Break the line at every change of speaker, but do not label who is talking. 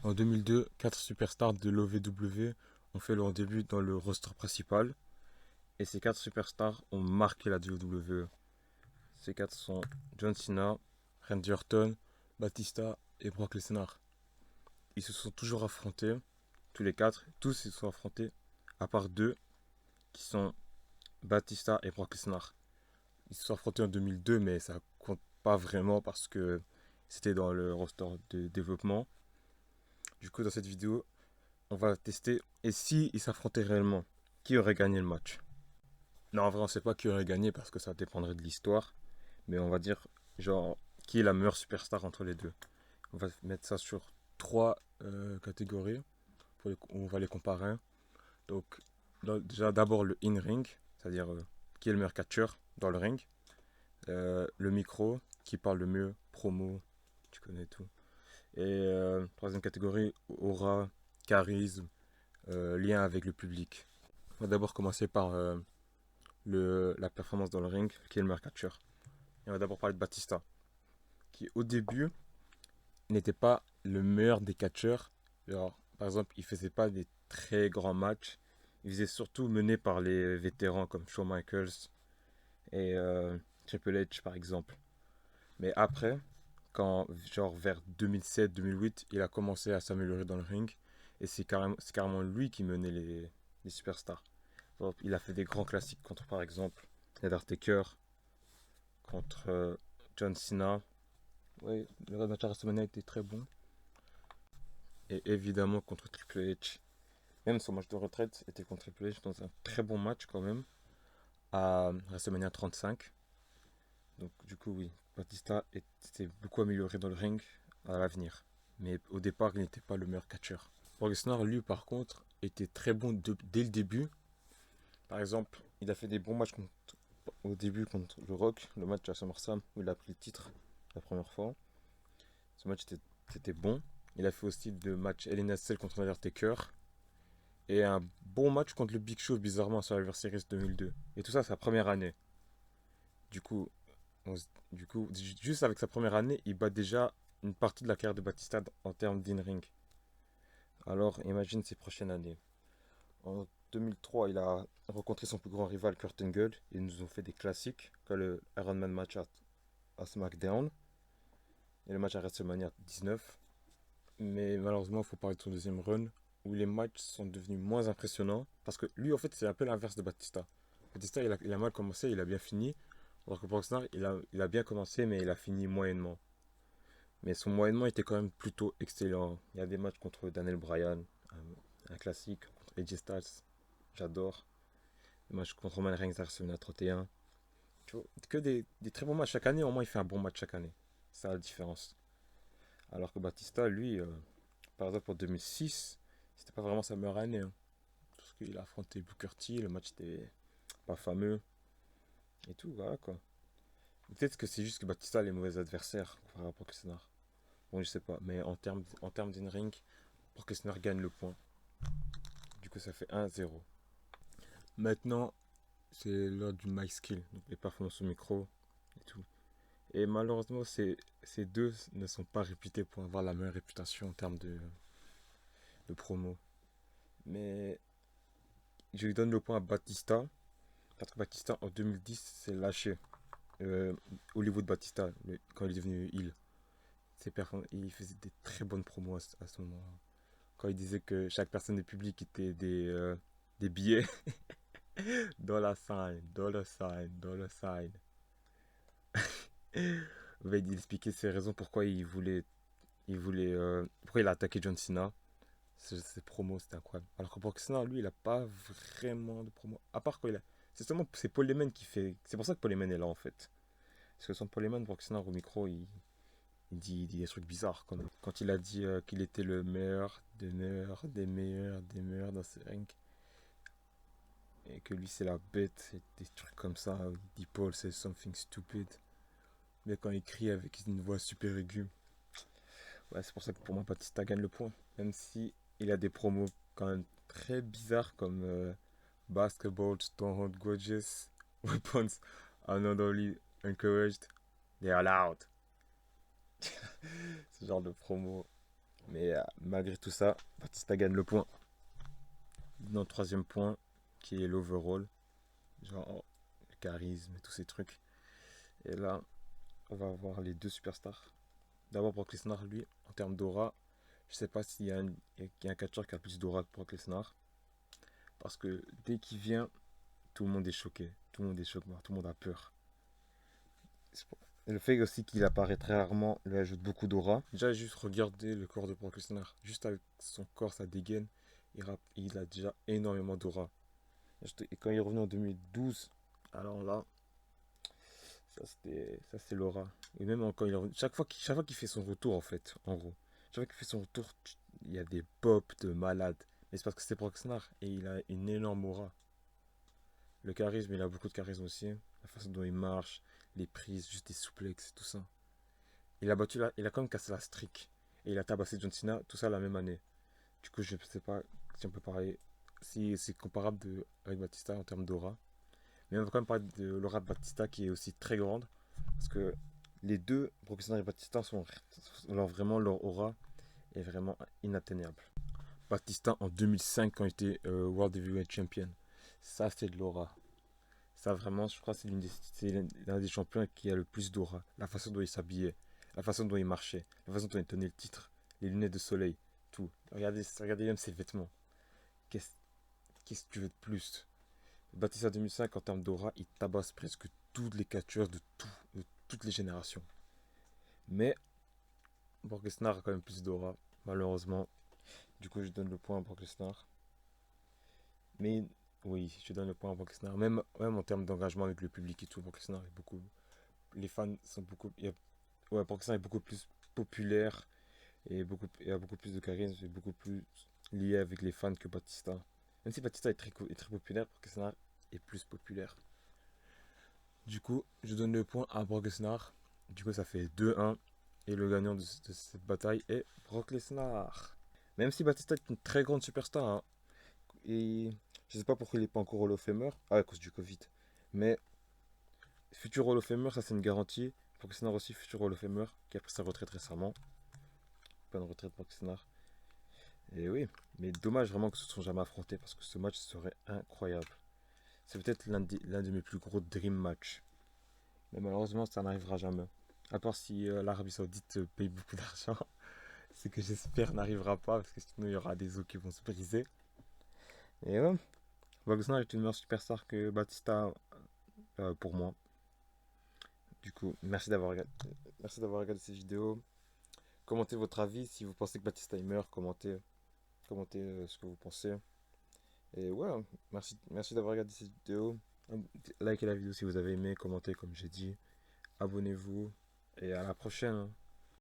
En 2002, 4 superstars de l'OVW ont fait leur début dans le roster principal. Et ces 4 superstars ont marqué la WWE. Ces 4 sont John Cena, Randy Orton, Batista et Brock Lesnar. Ils se sont toujours affrontés, tous les 4, tous ils se sont affrontés, à part 2 qui sont Batista et Brock Lesnar. Ils se sont affrontés en 2002, mais ça compte pas vraiment parce que c'était dans le roster de développement. Du coup, dans cette vidéo, on va tester et si ils s'affrontaient réellement, qui aurait gagné le match. Non, en vrai, on sait pas qui aurait gagné parce que ça dépendrait de l'histoire, mais on va dire, genre, qui est la meilleure superstar entre les deux. On va mettre ça sur 3 catégories, on va les comparer. Donc, déjà d'abord le in-ring, c'est-à-dire qui est le meilleur catcheur dans le ring. Le micro, qui parle le mieux, promo, tu connais tout. Et troisième catégorie, aura, charisme, lien avec le public. On va d'abord commencer par la performance dans le ring, qui est le meilleur catcheur. Et on va d'abord parler de Batista, qui au début n'était pas le meilleur des catcheurs. Alors, par exemple, il faisait pas des très grands matchs. Il faisait surtout mené par les vétérans comme Shawn Michaels et Triple H par exemple. Mais après, quand genre vers 2007-2008, il a commencé à s'améliorer dans le ring et c'est carrément lui qui menait les superstars. Il a fait des grands classiques contre par exemple Undertaker, contre John Cena. Oui, le match à WrestleMania était très bon. Et évidemment contre Triple H. Même son match de retraite était contre Triple H dans un très bon match quand même à WrestleMania 35. Donc du coup oui, Batista était beaucoup amélioré dans le ring à l'avenir. Mais au départ il n'était pas le meilleur catcheur. Brock Lesnar lui par contre était très bon dès le début. Par exemple il a fait des bons matchs au début contre le Rock, le match à SummerSlam où il a pris le titre la première fois. Ce match était bon. Il a fait aussi deux matchs Hell in a Cell contre Undertaker. Et un bon match contre le Big Show, bizarrement, sur Survivor Series 2002. Et tout ça, sa première année. Du coup, juste avec sa première année, il bat déjà une partie de la carrière de Batista en termes d'in-ring. Alors, imagine ses prochaines années. En 2003, il a rencontré son plus grand rival, Kurt Angle. Ils nous ont fait des classiques, comme le Iron Man match à SmackDown et le match à WrestleMania 19. Mais malheureusement, il faut parler de son deuxième run, où les matchs sont devenus moins impressionnants. Parce que lui, en fait, c'est un peu l'inverse de Batista. Batista, il a mal commencé, il a bien fini. Alors que Brock Lesnar, il a bien commencé, mais il a fini moyennement. Mais son moyennement était quand même plutôt excellent. Il y a des matchs contre Daniel Bryan, un classique, contre AJ Styles, j'adore. Des matchs contre Roman Reigns à WrestleMania 31. Tu vois, que des très bons matchs chaque année, au moins il fait un bon match chaque année. C'est ça la différence. Alors que Batista, lui, par exemple en 2006, c'était pas vraiment sa meilleure année, hein. Parce qu'il a affronté Booker T, le match était pas fameux et tout, voilà quoi. Peut-être que c'est juste que Batista a les mauvais adversaires par rapport à Lesnar. Bon, je sais pas, mais en termes d'in-ring, pour que Lesnar gagne le point. Du coup, ça fait 1-0. Maintenant, c'est l'heure du mic skill, donc les performances au micro et tout. Et malheureusement, ces deux ne sont pas réputés pour avoir la meilleure réputation en termes de promo. Mais je lui donne le point à Batista, parce que Batista en 2010 s'est lâché. Euh, Hollywood Batista, quand il est devenu heel. Il faisait des très bonnes promos à ce moment-là. Quand il disait que chaque personne du public était des billets. Dollar sign, dollar sign, dollar sign. Il expliquait ses raisons pourquoi pourquoi il a attaqué John Cena. Ses promos, c'était incroyable. Alors que Brock Lesnar, lui, il a pas vraiment de promos. À part quoi, c'est seulement c'est Paul Heyman qui fait. C'est pour ça que Paul Heyman est là en fait. Parce que sans Paul Heyman, Brock Lesnar au micro, il dit des trucs bizarres. Comme quand il a dit qu'il était le meilleur des meilleurs, des meilleurs, des meilleurs dans ce ring. Et que lui, c'est la bête. Et des trucs comme ça. Il dit Paul, c'est something stupid. Mais quand il crie avec une voix super aiguë. Ouais, c'est pour ça que pour moi, Batista gagne le point. Même si il a des promos quand même très bizarres comme Basketball don't hold grudges. Weapons are not only encouraged, they are allowed. Ce genre de promo. Mais malgré tout ça, Batista gagne le point. Dans le troisième point, qui est l'overall, genre le charisme et tous ces trucs. Et là, on va avoir les deux superstars. D'abord Brock Lesnar, lui, en termes d'aura, je sais pas s'il y a un catcheur qui a plus d'aura que Brock Lesnar. Parce que dès qu'il vient, tout le monde est choqué. Tout le monde est choqué, tout le monde a peur. Et le fait aussi qu'il apparaît très rarement lui ajoute beaucoup d'aura. Déjà, juste regarder le corps de Brock Lesnar. Juste avec son corps, sa dégaine, il a déjà énormément d'aura. Et quand il est revenu en 2012, alors là, ça c'est l'aura. Et même quand il est revenu, chaque fois qu'il fait son retour en fait, en gros. Chaque fois qu'il fait son retour, il y a des pops de malade. Mais c'est parce que c'est Brock Lesnar et il a une énorme aura. Le charisme, il a beaucoup de charisme aussi. La façon dont il marche, les prises, juste des souplexes, tout ça. Il a quand même cassé la streak. Et il a tabassé John Cena, tout ça la même année. Du coup, je ne sais pas si on peut parler, si c'est comparable avec Batista en termes d'aura. Mais on va quand même parler de l'aura de Batista qui est aussi très grande. Parce que les deux, Brock Lesnar et Batista, vraiment leur aura est vraiment inatteignable. Batista en 2005 quand il était World Heavyweight Champion. Ça, c'est de l'aura. Ça, vraiment, je crois que c'est l'un des champions qui a le plus d'aura. La façon dont il s'habillait, la façon dont il marchait, la façon dont il tenait le titre, les lunettes de soleil, tout. Regardez même ses vêtements. Qu'est-ce qu'est-ce que tu veux de plus? Batista 2005, en termes d'aura, il tabasse presque tous les catcheurs de toutes les générations. Mais Brock Lesnar a quand même plus d'aura, malheureusement. Du coup, je donne le point à Brock Lesnar. Mais oui, je donne le point à Brock Lesnar. Même en termes d'engagement avec le public et tout, Brock Lesnar est beaucoup. Les fans sont beaucoup. Ouais, Brock Lesnar est beaucoup plus populaire et il a beaucoup plus de charisme et beaucoup plus lié avec les fans que Batista. Même si Batista est très populaire, Brock Lesnar est plus populaire. Du coup, je donne le point à Brock Lesnar. Du coup, ça fait 2-1. Et le gagnant de cette bataille est Brock Lesnar. Même si Batista est une très grande superstar, hein, et je sais pas pourquoi il n'est pas encore Hall of Famer. Ah, à cause du Covid. Mais futur Hall of Famer, ça c'est une garantie. Brock Lesnar aussi, futur Hall of Famer, qui a pris sa retraite récemment. Bonne retraite, Brock Lesnar. Et oui, mais dommage vraiment que ce ne sont jamais affrontés parce que ce match serait incroyable. C'est peut-être l'un de mes plus gros dream matchs. Mais malheureusement, ça n'arrivera jamais. À part si l'Arabie Saoudite paye beaucoup d'argent. Ce que j'espère n'arrivera pas parce que sinon il y aura des os qui vont se briser. Et ouais, Wagner est une meilleure superstar que Batista pour moi. Du coup, merci d'avoir regardé cette vidéo. Commentez votre avis si vous pensez que Batista est meilleur. Commentez ce que vous pensez. Et ouais, merci d'avoir regardé cette vidéo. Likez la vidéo si vous avez aimé. Commentez comme j'ai dit. Abonnez-vous. Et à la prochaine, hein.